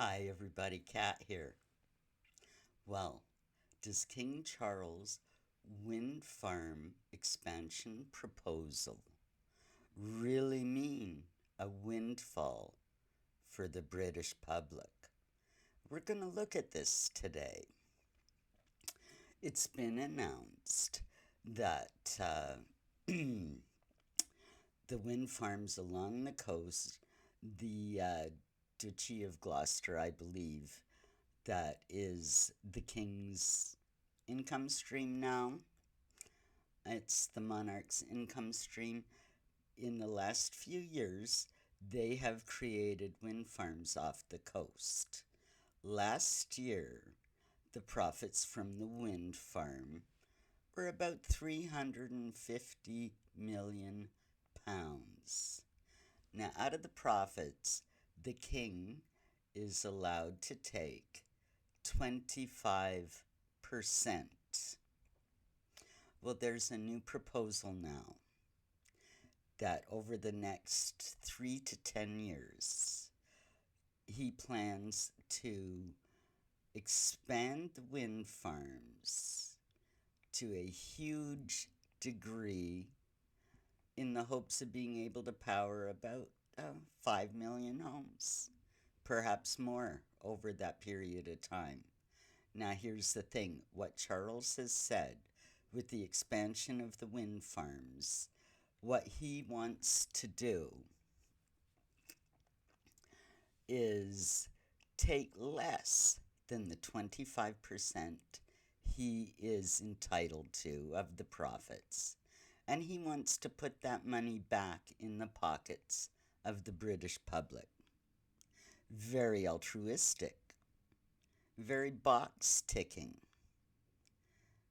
Hi, everybody. Kat here. Well, does King Charles' wind farm expansion proposal really mean a windfall for the British public? We're going to look at this today. It's been announced that the wind farms along the coast, the Duchy of Gloucester, I believe, that is the king's income stream now. It's the monarch's income stream. In the last few years, they have created wind farms off the coast. Last year, the profits from the wind farm were about 350 million pounds. Now, out of the profits, the king is allowed to take 25%. Well, there's a new proposal now that over the next 3 to 10 years, he plans to expand the wind farms to a huge degree in the hopes of being able to power about 5 million homes, perhaps more over that period of time. Now, here's the thing. What Charles has said with the expansion of the wind farms, what he wants to do is take less than the 25% he is entitled to of the profits. And he wants to put that money back in the pockets of the British public. Very altruistic, very box ticking,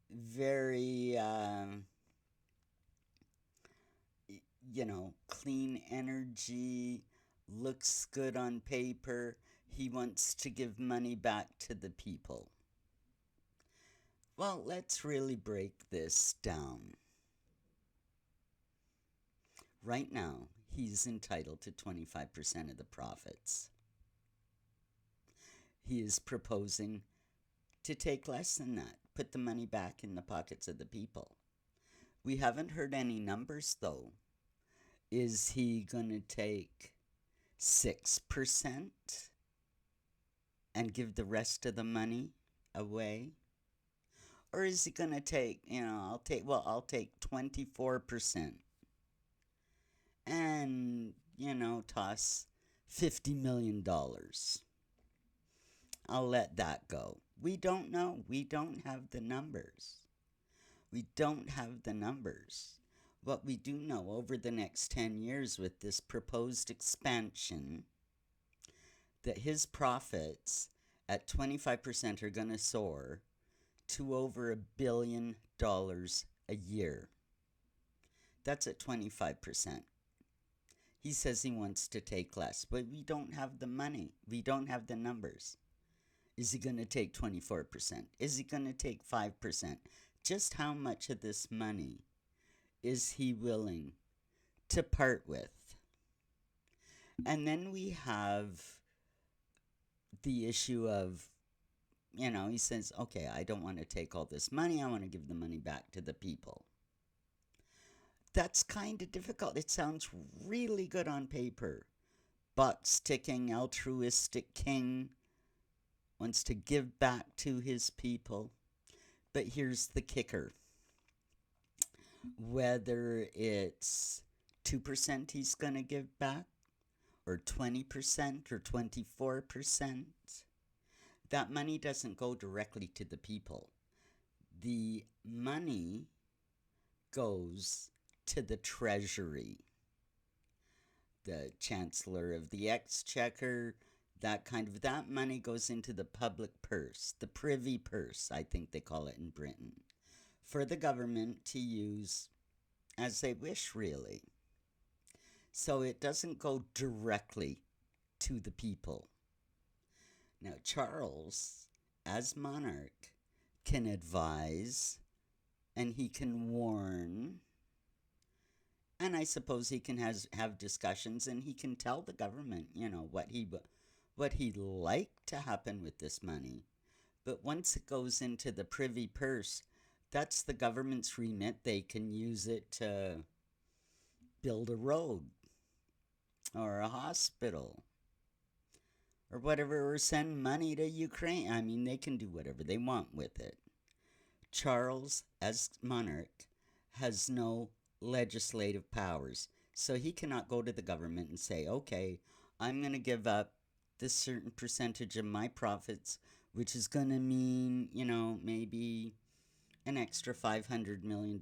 very, clean energy, looks good on paper. He wants to give money back to the people. Well, let's really break this down. Right now, he's entitled to 25% of the profits. He is proposing to take less than that, put the money back in the pockets of the people. We haven't heard any numbers, though. Is he going to take 6% and give the rest of the money away? Or is he going to take, I'll take 24% and, toss $50 million. I'll let that go. We don't know. We don't have the numbers. We don't have the numbers. What we do know over the next 10 years with this proposed expansion, that his profits at 25% are going to soar to over $1 billion a year. That's at 25%. He says he wants to take less, but we don't have the money. We don't have the numbers. Is he going to take 24%? Is he going to take 5%? Just how much of this money is he willing to part with? And then we have the issue of, he says, okay, I don't want to take all this money. I want to give the money back to the people. That's kind of difficult. It sounds really good on paper. Box ticking, altruistic king wants to give back to his people. But here's the kicker. Whether it's 2% he's going to give back, or 20% or 24%, that money doesn't go directly to the people. The money goes to the Treasury, the Chancellor of the Exchequer, that money goes into the public purse, the privy purse, I think they call it in Britain, for the government to use as they wish, really. So it doesn't go directly to the people. Now, Charles, as monarch, can advise and he can warn, and I suppose he can have discussions, and he can tell the government, what what he'd like to happen with this money. But once it goes into the privy purse, that's the government's remit. They can use it to build a road or a hospital or whatever, or send money to Ukraine. I mean, they can do whatever they want with it. Charles, as monarch, has no legislative powers. So he cannot go to the government and say, okay, I'm going to give up this certain percentage of my profits, which is going to mean, maybe an extra $500 million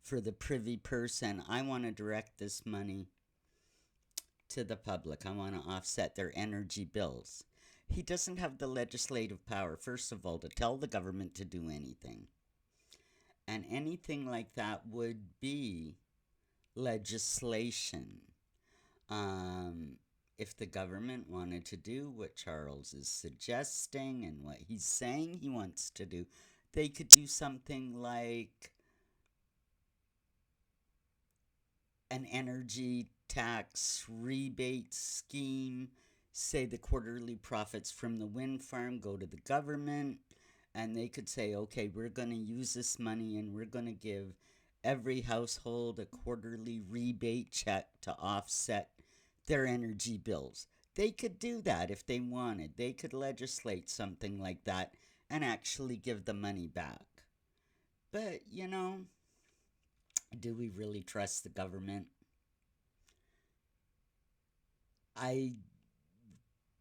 for the privy purse, and I want to direct this money to the public. I want to offset their energy bills. He doesn't have the legislative power, first of all, to tell the government to do anything. And anything like that would be legislation. If the government wanted to do what Charles is suggesting and what he's saying he wants to do, they could do something like an energy tax rebate scheme. Say the quarterly profits from the wind farm go to the government, and they could say, okay, we're going to use this money and we're going to give every household a quarterly rebate check to offset their energy bills. They could do that if they wanted. They could legislate something like that and actually give the money back. But, do we really trust the government?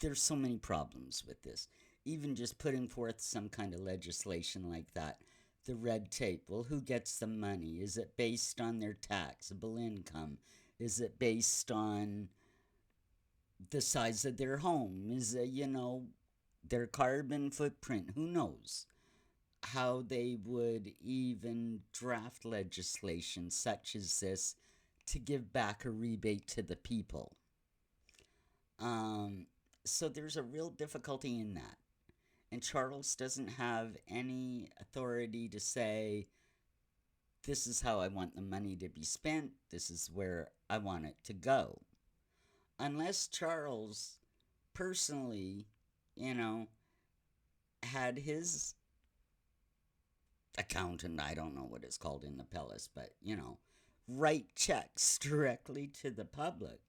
There's so many problems with this. Even just putting forth some kind of legislation like that. The red tape. Well, who gets the money? Is it based on their taxable income? Is it based on the size of their home? Is it, their carbon footprint? Who knows how they would even draft legislation such as this to give back a rebate to the people. So there's a real difficulty in that. And Charles doesn't have any authority to say, this is how I want the money to be spent, this is where I want it to go. Unless Charles personally, had his accountant, I don't know what it's called in the palace, but, write checks directly to the public.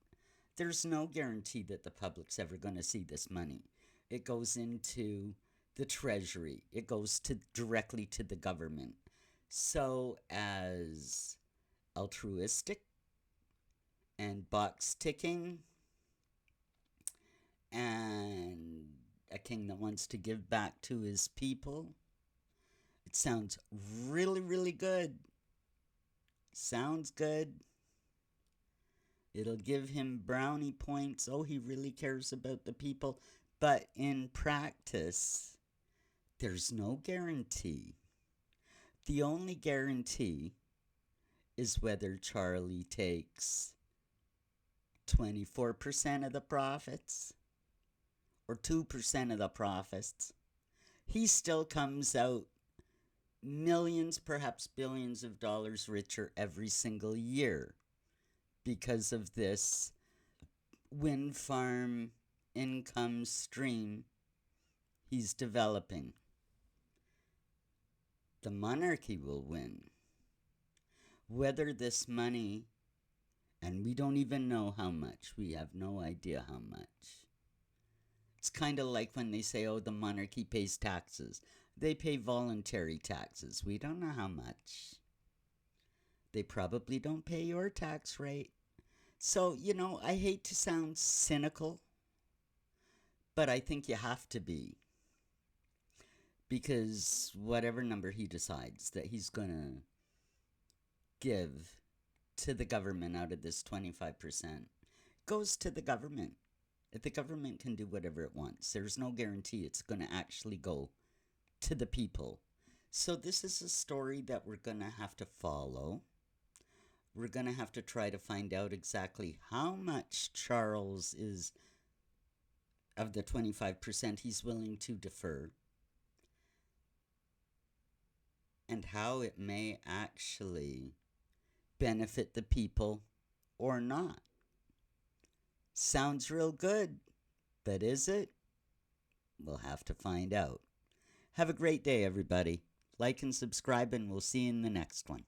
There's no guarantee that the public's ever going to see this money. It goes into the treasury. It goes directly to the government. So as altruistic and box ticking and a king that wants to give back to his people, it sounds really, really good. Sounds good. It'll give him brownie points. Oh, he really cares about the people. But in practice, there's no guarantee. The only guarantee is whether Charlie takes 24% of the profits or 2% of the profits. He still comes out millions, perhaps billions of dollars richer every single year because of this wind farm income stream he's developing. The monarchy will win. Whether this money, and we don't even know how much, we have no idea how much. It's kind of like when they say, oh, the monarchy pays taxes. They pay voluntary taxes. We don't know how much. They probably don't pay your tax rate. So, I hate to sound cynical, but I think you have to be. Because whatever number he decides that he's going to give to the government out of this 25% goes to the government. If the government can do whatever it wants, there's no guarantee it's going to actually go to the people. So this is a story that we're going to have to follow. We're going to have to try to find out exactly how much Charles is of the 25% he's willing to defer, and how it may actually benefit the people or not. Sounds real good. But is it? We'll have to find out. Have a great day, everybody. Like and subscribe, and we'll see you in the next one.